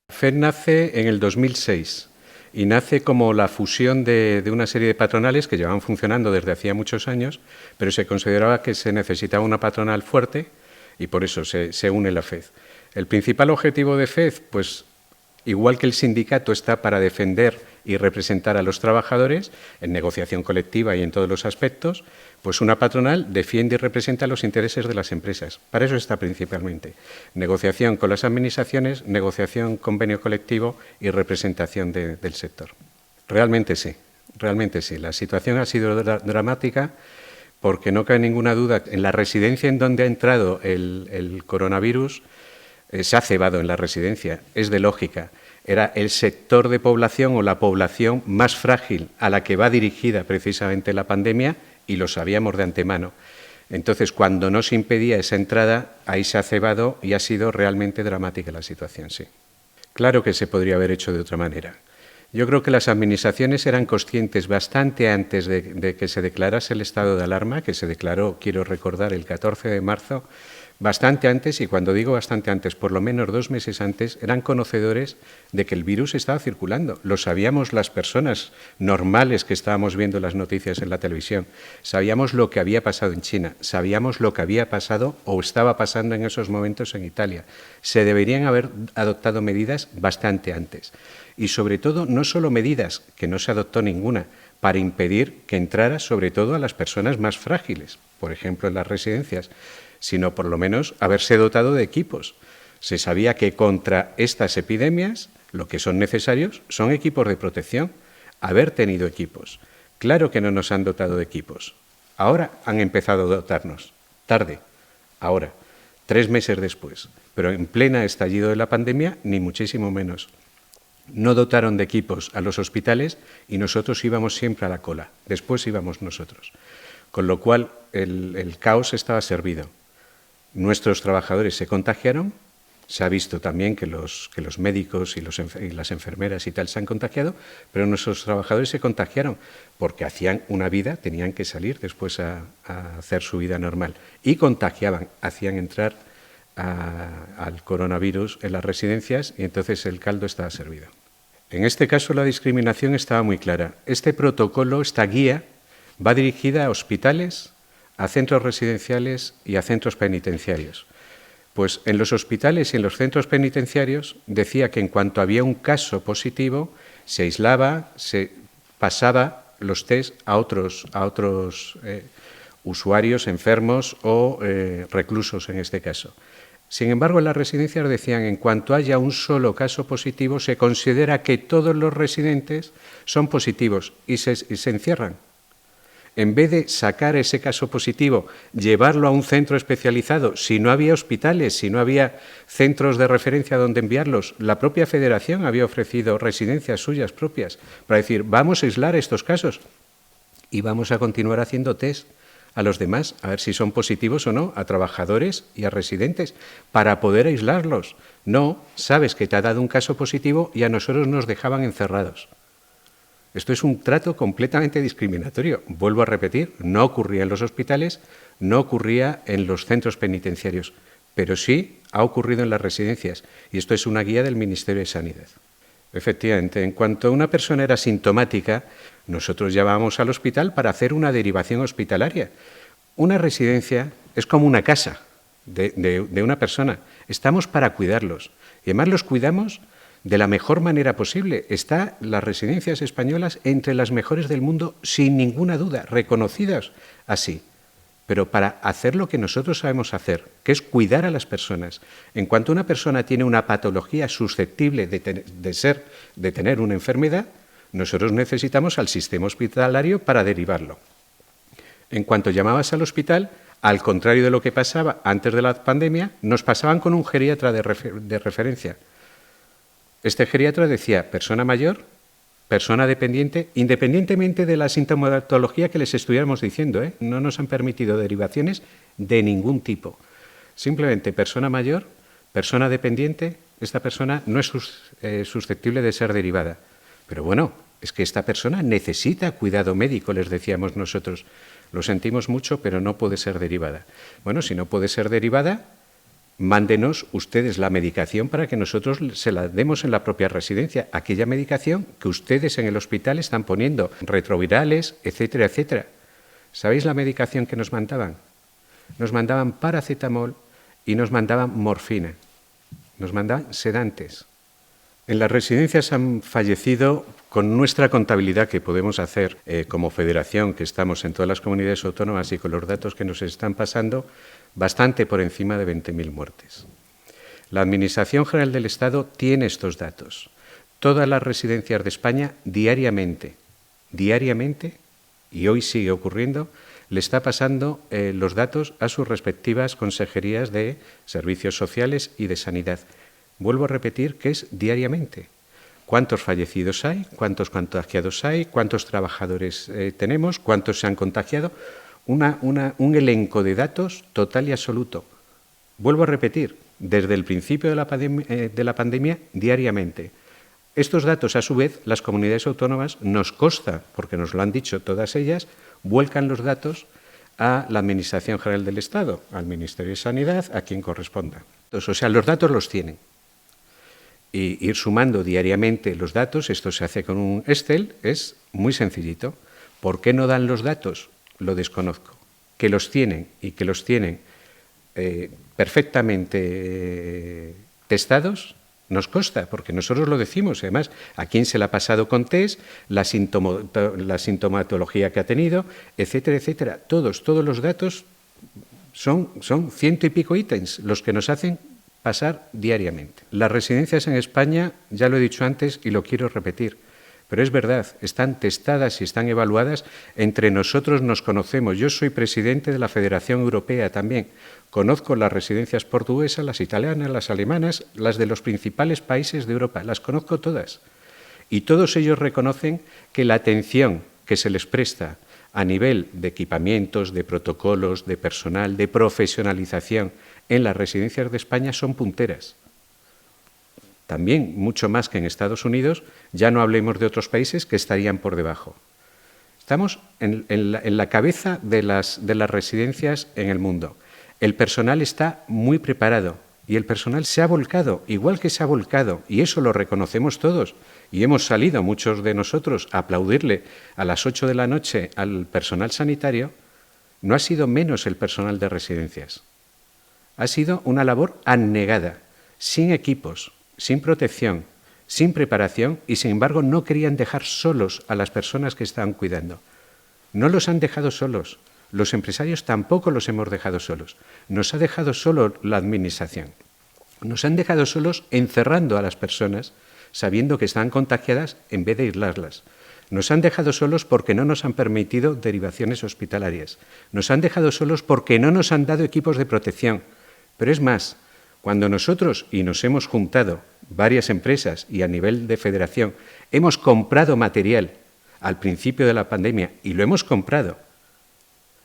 FED nace en el 2006 y nace como la fusión de una serie de patronales que llevaban funcionando desde hacía muchos años, pero se consideraba que se necesitaba una patronal fuerte y por eso se une la FED. El principal objetivo de FED, pues igual que el sindicato, está para defender y representar a los trabajadores en negociación colectiva y en todos los aspectos, pues una patronal defiende y representa los intereses de las empresas. Para eso está principalmente. Negociación con las administraciones, negociación, convenio colectivo y representación del sector. Realmente sí. La situación ha sido dramática porque no cabe ninguna duda, en la residencia en donde ha entrado el coronavirus, se ha cebado en la residencia, es de lógica. Era el sector de población o la población más frágil a la que va dirigida precisamente la pandemia y lo sabíamos de antemano. Entonces, cuando no se impedía esa entrada, ahí se ha cebado y ha sido realmente dramática la situación, sí. Claro que se podría haber hecho de otra manera. Yo creo que las administraciones eran conscientes bastante antes de que se declarase el estado de alarma, que se declaró, quiero recordar, el 14 de marzo, bastante antes, y cuando digo bastante antes, por lo menos 2 meses antes, eran conocedores de que el virus estaba circulando. Lo sabíamos las personas normales que estábamos viendo las noticias en la televisión. Sabíamos lo que había pasado en China, sabíamos lo que había pasado o estaba pasando en esos momentos en Italia. Se deberían haber adoptado medidas bastante antes. Y sobre todo, no solo medidas, que no se adoptó ninguna, para impedir que entrara sobre todo a las personas más frágiles, por ejemplo en las residencias, sino por lo menos haberse dotado de equipos. Se sabía que contra estas epidemias lo que son necesarios son equipos de protección, haber tenido equipos. Claro que no nos han dotado de equipos. Ahora han empezado a dotarnos, tarde, ahora, 3 meses después, pero en plena estallido de la pandemia, ni muchísimo menos. No dotaron de equipos a los hospitales y nosotros íbamos siempre a la cola, después íbamos nosotros. Con lo cual el caos estaba servido. Nuestros trabajadores se contagiaron, se ha visto también que los médicos y las enfermeras y tal se han contagiado, pero nuestros trabajadores se contagiaron porque hacían una vida, tenían que salir después a hacer su vida normal y contagiaban, hacían entrar al coronavirus en las residencias y entonces el caldo estaba servido. En este caso la discriminación estaba muy clara. Este protocolo, esta guía, va dirigida a hospitales, a centros residenciales y a centros penitenciarios. Pues en los hospitales y en los centros penitenciarios decía que en cuanto había un caso positivo, se aislaba, se pasaba los test a otros usuarios enfermos o reclusos en este caso. Sin embargo, en las residencias decían, en cuanto haya un solo caso positivo, se considera que todos los residentes son positivos y se encierran. En vez de sacar ese caso positivo, llevarlo a un centro especializado, si no había hospitales, si no había centros de referencia donde enviarlos, la propia Federación había ofrecido residencias suyas propias para decir, vamos a aislar estos casos y vamos a continuar haciendo test a los demás, a ver si son positivos o no, a trabajadores y a residentes, para poder aislarlos. No, sabes que te ha dado un caso positivo y a nosotros nos dejaban encerrados. Esto es un trato completamente discriminatorio. Vuelvo a repetir, no ocurría en los hospitales, no ocurría en los centros penitenciarios, pero sí ha ocurrido en las residencias y esto es una guía del Ministerio de Sanidad. Efectivamente, en cuanto una persona era sintomática, nosotros llamábamos al hospital para hacer una derivación hospitalaria. Una residencia es como una casa de una persona. Estamos para cuidarlos y además los cuidamos de la mejor manera posible. Están las residencias españolas entre las mejores del mundo, sin ninguna duda, reconocidas así. Pero para hacer lo que nosotros sabemos hacer, que es cuidar a las personas. En cuanto una persona tiene una patología susceptible de tener una enfermedad, nosotros necesitamos al sistema hospitalario para derivarlo. En cuanto llamabas al hospital, al contrario de lo que pasaba antes de la pandemia, nos pasaban con un geriatra de referencia. Este geriatra decía persona mayor, persona dependiente, independientemente de la sintomatología que les estuviéramos diciendo, no nos han permitido derivaciones de ningún tipo. Simplemente persona mayor, persona dependiente, esta persona no es susceptible de ser derivada. Pero bueno, Es que esta persona necesita cuidado médico, les decíamos nosotros. Lo sentimos mucho, pero no puede ser derivada. Bueno, si no puede ser derivada, mándenos ustedes la medicación para que nosotros se la demos en la propia residencia. Aquella medicación que ustedes en el hospital están poniendo, retrovirales, etcétera, etcétera. ¿Sabéis la medicación que nos mandaban? Nos mandaban paracetamol y nos mandaban morfina. Nos mandaban sedantes. En las residencias han fallecido, con nuestra contabilidad que podemos hacer como federación, que estamos en todas las comunidades autónomas y con los datos que nos están pasando, bastante por encima de 20.000 muertes. La Administración General del Estado tiene estos datos. Todas las residencias de España diariamente, y hoy sigue ocurriendo, le está pasando los datos a sus respectivas consejerías de Servicios Sociales y de Sanidad. Vuelvo a repetir que es diariamente. ¿Cuántos fallecidos hay? ¿Cuántos contagiados hay? ¿Cuántos trabajadores tenemos? ¿Cuántos se han contagiado? Un elenco de datos total y absoluto. Vuelvo a repetir, desde el principio de la pandemia, diariamente. Estos datos, a su vez, las comunidades autónomas nos consta, porque nos lo han dicho todas ellas, vuelcan los datos a la Administración General del Estado, al Ministerio de Sanidad, a quien corresponda. O sea, los datos los tienen. Y ir sumando diariamente los datos, esto se hace con un Excel, es muy sencillito. ¿Por qué no dan los datos? Lo desconozco. Que los tienen y que los tienen perfectamente testados, nos consta, porque nosotros lo decimos. Además, a quién se le ha pasado con test, la sintomatología que ha tenido, etcétera, etcétera. Todos los datos son 100 y pico ítems los que nos hacen pasar diariamente. Las residencias en España, ya lo he dicho antes y lo quiero repetir, pero es verdad, están testadas y están evaluadas. Entre nosotros nos conocemos. Yo soy presidente de la Federación Europea también. Conozco las residencias portuguesas, las italianas, las alemanas, las de los principales países de Europa. Las conozco todas. Y todos ellos reconocen que la atención que se les presta a nivel de equipamientos, de protocolos, de personal, de profesionalización en las residencias de España son punteras. También mucho más que en Estados Unidos, ya no hablemos de otros países que estarían por debajo. Estamos en la cabeza de las residencias en el mundo. El personal está muy preparado y el personal se ha volcado, igual que se ha volcado, y eso lo reconocemos todos. Y hemos salido, muchos de nosotros, a aplaudirle a las 8 de la noche al personal sanitario. No ha sido menos el personal de residencias. Ha sido una labor abnegada, sin equipos, sin protección, sin preparación, y sin embargo no querían dejar solos a las personas que estaban cuidando. No los han dejado solos. Los empresarios tampoco los hemos dejado solos. Nos ha dejado solo la Administración. Nos han dejado solos encerrando a las personas, sabiendo que están contagiadas en vez de aislarlas. Nos han dejado solos porque no nos han permitido derivaciones hospitalarias. Nos han dejado solos porque no nos han dado equipos de protección. Pero es más, cuando nosotros, y nos hemos juntado varias empresas y a nivel de federación, hemos comprado material al principio de la pandemia y lo hemos comprado,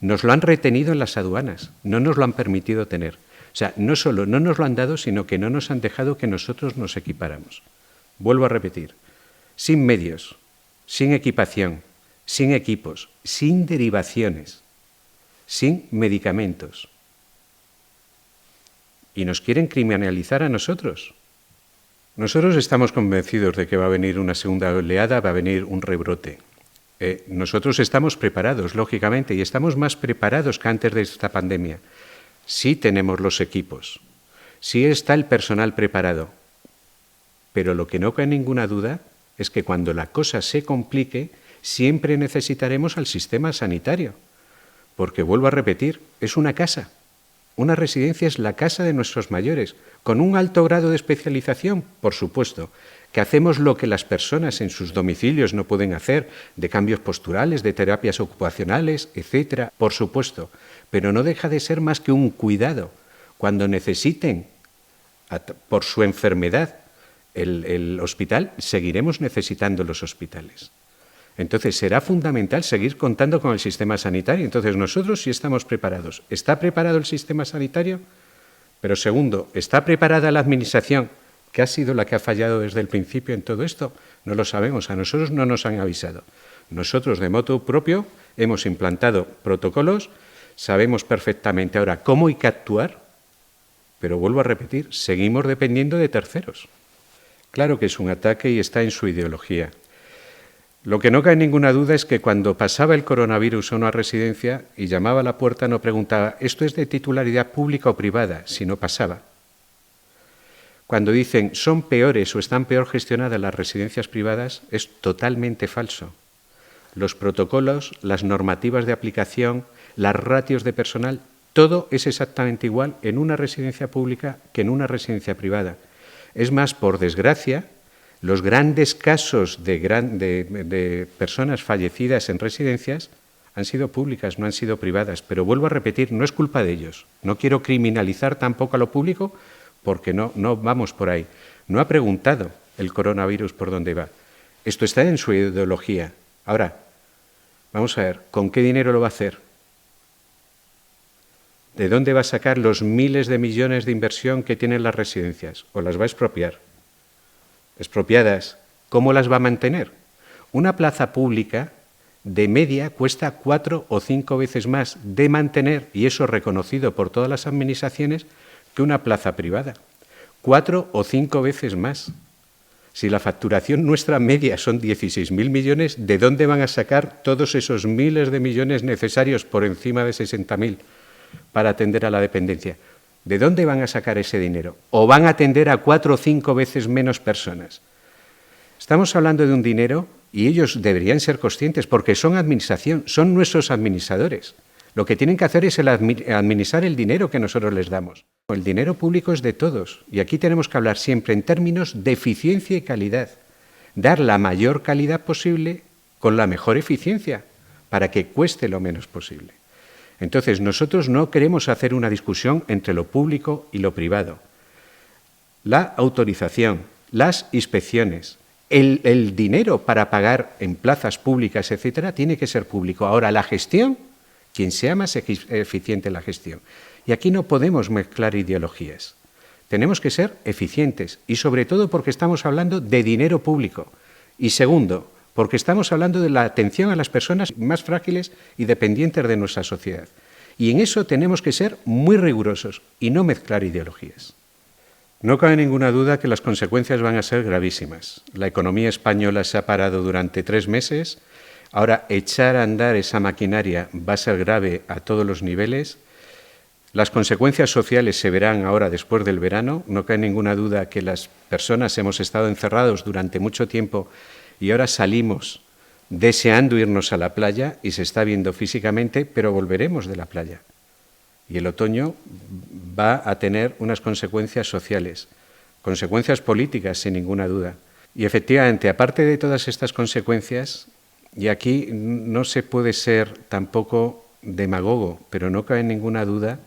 nos lo han retenido en las aduanas, no nos lo han permitido tener. O sea, no solo no nos lo han dado, sino que no nos han dejado que nosotros nos equipáramos. Vuelvo a repetir, sin medios, sin equipación, sin equipos, sin derivaciones, sin medicamentos. Y nos quieren criminalizar a nosotros. Nosotros estamos convencidos de que va a venir una segunda oleada, va a venir un rebrote. Nosotros estamos preparados, lógicamente, y estamos más preparados que antes de esta pandemia. Sí tenemos los equipos, sí está el personal preparado, pero lo que no cabe ninguna duda es que cuando la cosa se complique, siempre necesitaremos al sistema sanitario, porque vuelvo a repetir, es una casa. Una residencia es la casa de nuestros mayores, con un alto grado de especialización, por supuesto, que hacemos lo que las personas en sus domicilios no pueden hacer, de cambios posturales, de terapias ocupacionales, etcétera, por supuesto, pero no deja de ser más que un cuidado. Cuando necesiten, por su enfermedad, el hospital, seguiremos necesitando los hospitales. Entonces, será fundamental seguir contando con el sistema sanitario. Entonces, nosotros sí estamos preparados. ¿Está preparado el sistema sanitario? Pero segundo, ¿está preparada la Administración, que ha sido la que ha fallado desde el principio en todo esto? No lo sabemos, a nosotros no nos han avisado. Nosotros de motu propio hemos implantado protocolos, sabemos perfectamente ahora cómo hay que actuar, pero vuelvo a repetir, seguimos dependiendo de terceros. Claro que es un ataque y está en su ideología. Lo que no cae ninguna duda es que cuando pasaba el coronavirus a una residencia y llamaba a la puerta no preguntaba ¿esto es de titularidad pública o privada? Si no pasaba. Cuando dicen son peores o están peor gestionadas las residencias privadas, es totalmente falso. Los protocolos, las normativas de aplicación, las ratios de personal, todo es exactamente igual en una residencia pública que en una residencia privada. Es más, por desgracia, los grandes casos de personas fallecidas en residencias han sido públicas, no han sido privadas. Pero vuelvo a repetir, no es culpa de ellos. No quiero criminalizar tampoco a lo público porque no vamos por ahí. No ha preguntado el coronavirus por dónde va. Esto está en su ideología. Ahora, vamos a ver, ¿con qué dinero lo va a hacer? ¿De dónde va a sacar los miles de millones de inversión que tienen las residencias? ¿O las va a expropiar? Expropiadas, ¿cómo las va a mantener? Una plaza pública de media cuesta 4 o 5 veces más de mantener, y eso reconocido por todas las administraciones, que una plaza privada. 4 o 5 veces más. Si la facturación nuestra media son 16.000 millones, ¿de dónde van a sacar todos esos miles de millones necesarios por encima de 60.000 para atender a la dependencia? ¿De dónde van a sacar ese dinero? ¿O van a atender a 4 o 5 veces menos personas? Estamos hablando de un dinero y ellos deberían ser conscientes porque son administración, son nuestros administradores. Lo que tienen que hacer es administrar el dinero que nosotros les damos. El dinero público es de todos y aquí tenemos que hablar siempre en términos de eficiencia y calidad. Dar la mayor calidad posible con la mejor eficiencia para que cueste lo menos posible. Entonces, nosotros no queremos hacer una discusión entre lo público y lo privado. La autorización, las inspecciones, el dinero para pagar en plazas públicas, etcétera, tiene que ser público. Ahora, la gestión, quien sea más eficiente en la gestión. Y aquí no podemos mezclar ideologías. Tenemos que ser eficientes y, sobre todo, porque estamos hablando de dinero público. Y segundo, porque estamos hablando de la atención a las personas más frágiles y dependientes de nuestra sociedad. Y en eso tenemos que ser muy rigurosos y no mezclar ideologías. No cabe ninguna duda que las consecuencias van a ser gravísimas. La economía española se ha parado durante 3 meses. Ahora, echar a andar esa maquinaria va a ser grave a todos los niveles. Las consecuencias sociales se verán ahora después del verano. No cabe ninguna duda que las personas hemos estado encerrados durante mucho tiempo y ahora salimos deseando irnos a la playa y se está viendo físicamente, pero volveremos de la playa. Y el otoño va a tener unas consecuencias sociales, consecuencias políticas, sin ninguna duda. Y efectivamente, aparte de todas estas consecuencias, y aquí no se puede ser tampoco demagogo, pero no cabe ninguna duda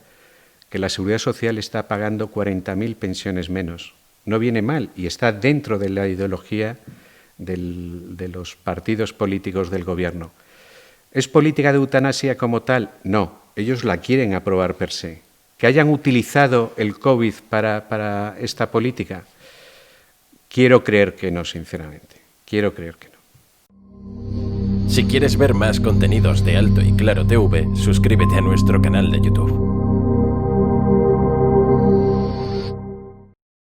que la Seguridad Social está pagando 40.000 pensiones menos. No viene mal y está dentro de la ideología de los partidos políticos del Gobierno. ¿Es política de eutanasia como tal? No, ellos la quieren aprobar per se. ¿Que hayan utilizado el COVID para esta política? Quiero creer que no, sinceramente. Quiero creer que no. Si quieres ver más contenidos de Alto y Claro TV, suscríbete a nuestro canal de YouTube.